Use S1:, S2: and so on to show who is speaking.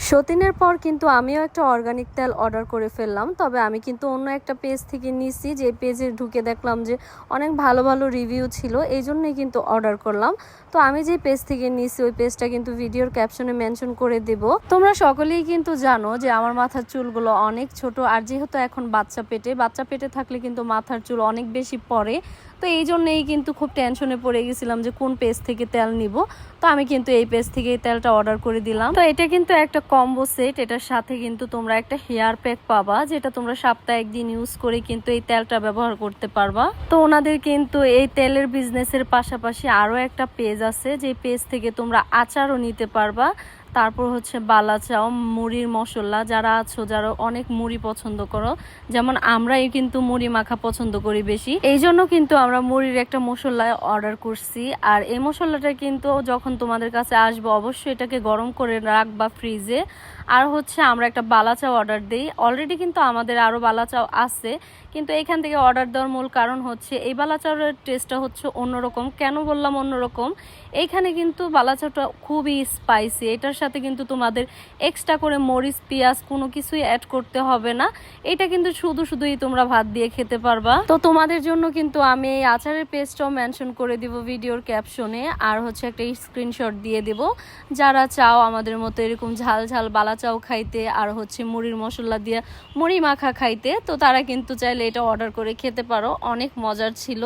S1: সতীনের পর কিন্তু আমিও একটা অর্গানিক তেল অর্ডার করে ফেললাম। তবে আমি কিন্তু অন্য একটা পেজ থেকে নিছি, যে পেজে ঢুকে দেখলাম যে অনেক ভালো ভালো রিভিউ ছিল, এই জন্যই কিন্তু অর্ডার করলাম। তো আমি যে পেজ থেকে নিছি ওই পেজটা কিন্তু ভিডিওর ক্যাপশনে মেনশন করে দেব। তোমরা সকলেই কিন্তু জানো যে আমার মাথার চুলগুলো অনেক ছোট, আর যেহেতু এখন বাচ্চা পেটে থাকলে কিন্তু মাথার চুল অনেক বেশি পড়ে। তো এই জন্যই কিন্তু খুব টেনশনে পড়ে গেছিলাম যে কোন পেজ থেকে তেল নিব। তো আমি কিন্তু এই পেজ থেকে এই তেলটা অর্ডার করে দিলাম। তো এটা কিন্তু একটা কম্বো সেট, এটার সাথে কিন্তু তোমরা একটা হেয়ার প্যাক পাবা, যেটা তোমরা সপ্তাহে একদিন ইউজ করে কিন্তু এই তেলটা ব্যবহার করতে পারবা। তো ওনাদের কিন্তু এই তেলের বিজনেসের পাশাপাশি আরো একটা পেজ আছে, যে পেজ থেকে তোমরা আচারও নিতে পারবা। তারপর হচ্ছে বালাচাও, মুড়ির মশলা, যারা আছো যারা অনেক মুড়ি পছন্দ করো, যেমন আমরাই কিন্তু মুড়ি মাখা পছন্দ করি বেশি, এই জন্য কিন্তু আমরা মুড়ির একটা মশলা অর্ডার করছি। আর এই মশলাটা কিন্তু যখন তোমাদের কাছে আসবে অবশ্যই এটাকে গরম করে রাখবা ফ্রিজে। আর হচ্ছে আমরা একটা বালাচাও অর্ডার দিই, অলরেডি কিন্তু আমাদের আরও বালাচাও আছে, কিন্তু এখান থেকে অর্ডার দেওয়ার মূল কারণ হচ্ছে এই বালাচাওয়ের টেস্টটা হচ্ছে অন্যরকম। কেন বললাম অন্যরকম? এইখানে কিন্তু বালাচাওটা খুবই স্পাইসি, এটার সাথে কিন্তু তোমাদের এক্সট্রা করে মরিচ পেঁয়াজ কোনো কিছুই অ্যাড করতে হবে না। এটা কিন্তু শুধুই তোমরা ভাত দিয়ে খেতে পারবা। তো তোমাদের জন্য কিন্তু আমি এই আচারের পেজটাও মেনশন করে দিব ভিডিওর ক্যাপশনে, আর হচ্ছে একটা স্ক্রিনশট দিয়ে দেব। যারা চাও আমাদের মতো এরকম ঝাল ঝাল বালাচাও খাইতে, আর হচ্ছে মুড়ির মশলা দিয়ে মুড়ি মাখা খাইতে, তো তারা কিন্তু চাইলে এটা অর্ডার করে খেতে পারো, অনেক মজার ছিল।